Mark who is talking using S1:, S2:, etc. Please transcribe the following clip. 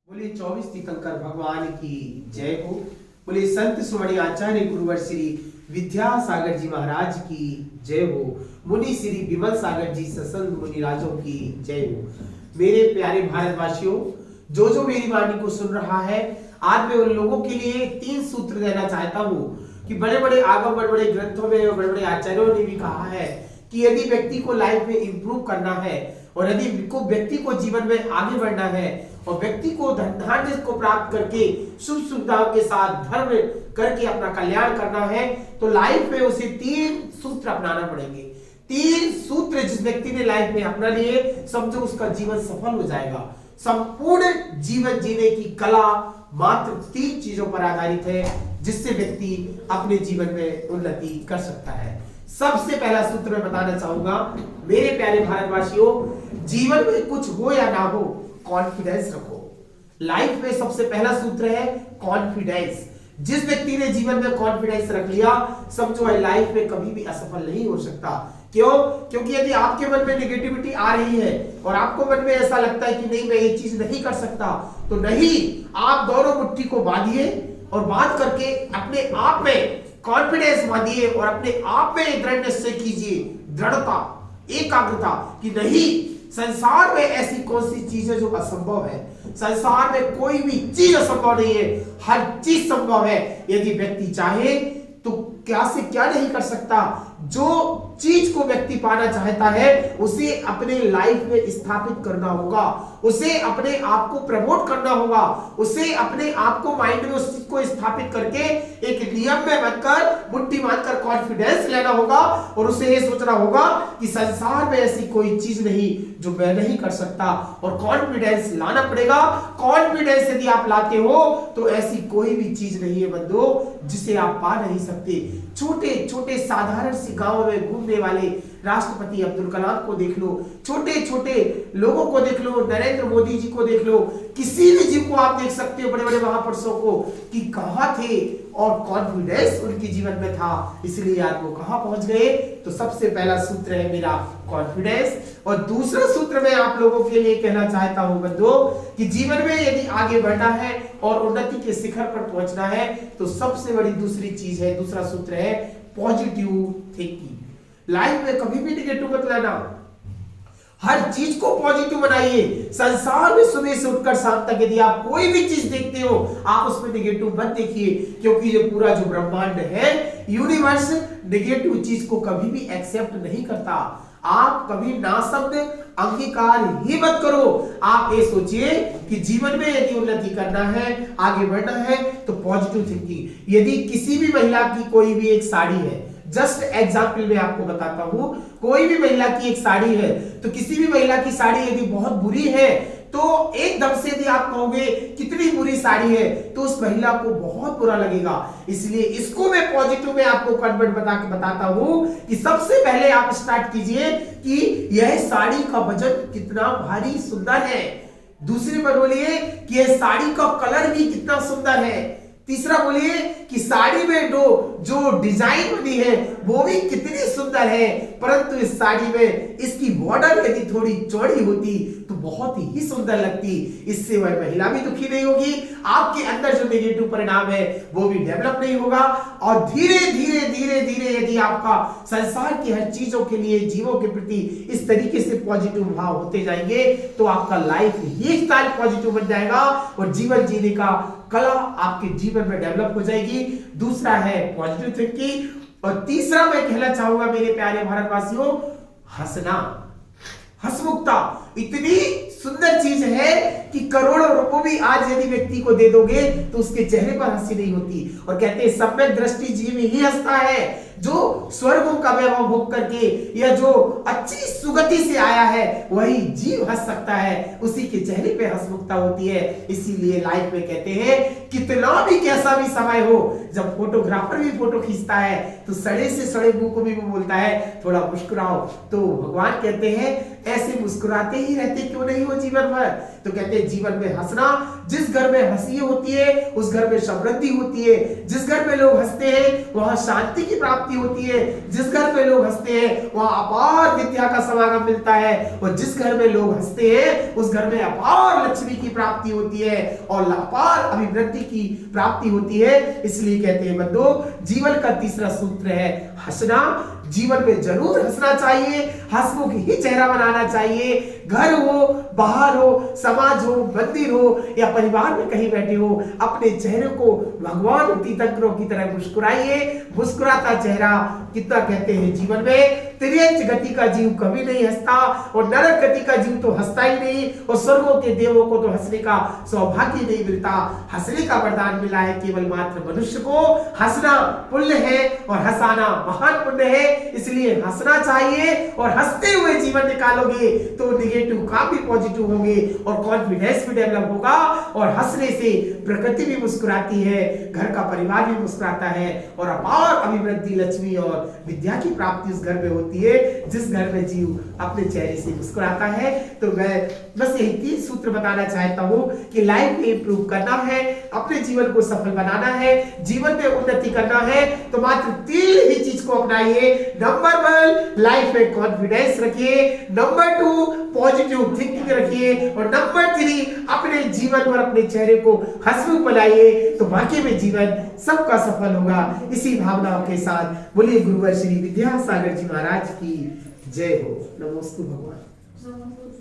S1: बोले 24 तीर्थंकर भगवान की जय हो। बोले संत सुमणि आचार्य गुरुवर श्री विद्यासागर जी महाराज की जय हो। मुनि श्री विमल सागर जी सत्संग मुनि राजों की जय हो। मेरे प्यारे भारतवासियों, जो मेरी वाणी को सुन रहा है, आज मैं उन लोगों के लिए 3 सूत्र देना चाहता हूँ कि बड़े बड़े आगम, बड़े बड़े ग्रंथों में और बड़े बड़े आचार्यों ने भी कहा है कि यदि व्यक्ति को लाइफ में इंप्रूव करना है और यदि व्यक्ति को जीवन में आगे बढ़ना है और व्यक्ति को धन धान्य को प्राप्त करके सुख सुविधाओं के साथ धर्म करके अपना कल्याण करना है, तो लाइफ में उसे 3 सूत्र अपनाना पड़ेंगे। 3 सूत्र जिस व्यक्ति ने लाइफ में अपना लिए, समझो उसका जीवन सफल हो जाएगा। संपूर्ण जीवन जीने की कला मात्र 3 चीजों पर आधारित है, जिससे व्यक्ति अपने जीवन में उन्नति कर सकता है। सबसे पहला सूत्र मैं बताना चाहूंगा मेरे प्यारे भारतवासियों, जीवन में कुछ हो या ना हो, कॉन्फिडेंस रखो। लाइफ में सबसे पहला सूत्र है कॉन्फिडेंस। जिस व्यक्ति ने जीवन में कॉन्फिडेंस रख लिया, समझो है लाइफ में कभी भी असफल नहीं हो सकता। क्यों? क्योंकि यदि आपके मन में नेगेटिविटी आ रही है और आपको मन में ऐसा लगता है कि नहीं मैं ये चीज नहीं कर सकता, तो नहीं, आप दोनों मुट्ठी को बांधिए और बांध करके अपने आप में कॉन्फिडेंस बांधिए और अपने आप में दृढ़ निश्चय कीजिए, दृढ़ता, एकाग्रता कि नहीं, संसार में ऐसी कौन सी चीज है जो असंभव है। संसार में कोई भी चीज असंभव नहीं है, हर चीज संभव है। यदि व्यक्ति चाहे तो क्या से क्या नहीं कर सकता। जो चीज को व्यक्ति पाना चाहता है, उसे अपने लाइफ में स्थापित करना होगा, उसे अपने आप को प्रमोट करना होगा, उसे अपने आप को माइंड में उस चीज को स्थापित करके एक नियम में बनकर मुट्ठी बांधकर कॉन्फिडेंस लेना होगा और उसे ये सोचना होगा कि संसार में ऐसी कोई चीज नहीं जो मैं नहीं कर सकता। और कॉन्फिडेंस लाना पड़ेगा। कॉन्फिडेंस यदि आप लाते हो तो ऐसी कोई भी चीज नहीं है बंधु जिसे आप पा नहीं सकते। छोटे छोटे साधारण सी गांवों में घूमने वाले राष्ट्रपति अब्दुल कलाम को देख लो, छोटे छोटे लोगों को देख लो, नरेंद्र मोदी जी को देख लो, किसी भी जीव को आप देख सकते हो, बड़े बड़े महापुरुषों को, कि कहां थे और कॉन्फिडेंस उनके जीवन में था, इसलिए आज वो कहां पहुंच गए। तो सबसे पहला सूत्र है मेरा कॉन्फिडेंस। और दूसरा सूत्र मैं आप लोगों के लिए कहना चाहता हूं बंधुओं कि जीवन में यदि आगे बढ़ना है और उन्नति के शिखर पर पहुंचना है, तो सबसे बड़ी दूसरी चीज है, दूसरा सूत्र है पॉजिटिव थिंकिंग। लाइफ में कभी भी नेगेटिव मत लेना, हर चीज को पॉजिटिव बनाइए। संसार में सुबह से उठकर शाम तक यदि आप कोई भी चीज देखते हो, आप उसमें नेगेटिव मत देखिए, क्योंकि ये पूरा जो ब्रह्मांड है, यूनिवर्स, नेगेटिव चीज को कभी भी एक्सेप्ट नहीं करता। आप कभी नाशब्द अंगीकार ही मत करो। आप ये सोचिए कि जीवन में यदि उन्नति करना है, आगे बढ़ना है, तो पॉजिटिव थिंकिंग। यदि किसी भी महिला की कोई भी एक साड़ी है, जस्ट एग्जाम्पल में आपको बताता हूं, कोई भी महिला की एक साड़ी है, तो किसी भी महिला की साड़ी यदि बहुत बुरी है, तो एकदम से यदि आप कहोगे कितनी बुरी साड़ी है, तो उस महिला को बहुत बुरा लगेगा। इसलिए इसको मैं पॉजिटिव में आपको कन्वर्ट बताता हूं कि सबसे पहले आप स्टार्ट कीजिए कि यह साड़ी का वजन कितना भारी सुंदर है। दूसरी बार बोलिए कि यह साड़ी का कलर भी कितना सुंदर है। तीसरा बोलिए कि साड़ी में जो डिजाइन बनी है वो भी कितनी सुंदर है, परंतु इस साड़ी में इसकी बॉर्डर यदि थोड़ी चौड़ी होती तो बहुत ही सुंदर लगती। इससे वह महिला भी दुखी नहीं होगी, आपके अंदर जो नेगेटिव परिणाम है वो भी डेवलप नहीं होगा। और धीरे धीरे धीरे धीरे यदि आपका संसार की हर चीजों के लिए, जीवों के प्रति इस तरीके से पॉजिटिव भाव होते जाएंगे, तो आपका लाइफ ही स्टाइल पॉजिटिव बन जाएगा और जीवन जीने का कला आपके जीवन में डेवलप हो जाएगी। दूसरा है पॉजिटिव थिंकिंग। और तीसरा मैं कहना चाहूंगा मेरे प्यारे भारतवासियों, हंसना, हंसमुखता इतनी सुंदर चीज है कि करोड़ों रुपए भी आज यदि व्यक्ति को दे दोगे तो उसके चेहरे पर हंसी नहीं होती। और कहते हैं सम्यक दृष्टि जीव ही हंसता है। जो स्वर्गों का वैभव भोग करके या जो अच्छी सुगति से आया है, वही जीव हंस सकता है, उसी के चेहरे पे हंसमुखता होती है। इसीलिए लाइफ में कहते हैं कितना भी कैसा भी समय हो, जब फोटोग्राफर भी फोटो खींचता है तो सड़े से सड़े मुंह को भी वो बोलता है थोड़ा मुस्कुराओ। तो भगवान कहते हैं ऐसे मुस्कुराते ही रहते क्यों नहीं हो जीवन भर। तो कहते हैं जीवन में हंसना, जिस घर में हंसी होती है उस घर में समृद्धि होती है। जिस घर में लोग हंसते हैं वहां शांति की प्राप्ति होती है। जिस घर में लोग हंसते हैं वहां अपार विद्या का समागम मिलता है। और जिस घर में लोग हंसते हैं उस घर में अपार लक्ष्मी की प्राप्ति होती है और अपार अभिवृद्धि की प्राप्ति होती है। इसलिए कहते हैं बंधु, जीवन का तीसरा सूत्र है हंसना। जीवन में जरूर हंसना चाहिए, हंसमुख ही चेहरा बनाना चाहिए। घर हो, बाहर हो, समाज हो, मंदिर हो या परिवार में कहीं बैठे हो, अपने चेहरे को भगवान तीर्थंकरों की तरह मुस्कुराइए। मुस्कुराता चेहरा कितना कहते हैं जीवन में तिर्यंच गति का जीव कभी नहीं हंसता और नरक गति का जीव तो हंसता ही नहीं और स्वर्गों के देवों को तो हंसने का सौभाग्य नहीं मिलता। हंसने का वरदान मिला है केवल मात्र मनुष्य को। हंसना पुण्य है और हंसाना महान पुण्य है। इसलिए हंसना चाहिए और हंसते हुए जीवन निकालोगे तो नेगेटिव काम भी पॉजिटिव होंगे और कॉन्फिडेंस भी डेवलप होगा। और हंसने से प्रकृति भी मुस्कुराती है, घर का परिवार भी मुस्कुराता है और अपार अभिवृद्धि, लक्ष्मी और विद्या की प्राप्ति उस घर में होती है जिस घर में जीव अपने चेहरे से मुस्कुराता है। तो मैं बस यही 3 सूत्र बताना चाहता हूं कि लाइफ में इंप्रूव करना है, अपने जीवन को सफल बनाना है, जीवन में उन्नति करना है तो मात्र 3 ही चीज को अपनाइए। नंबर 1 लाइफ में कॉन्फिडेंस रखिए, नंबर 2 पॉजिटिव थिंकिंग रखिए और नंबर 3 अपने जीवन और अपने चेहरे को हंसमुख बनाइए तो वाकई में जीवन सबका सफल होगा। इसी भावनाओं के साथ बोलिए गुरुवर श्री विद्यासागर जी महाराज की जय हो। नमोस्तु भगवान।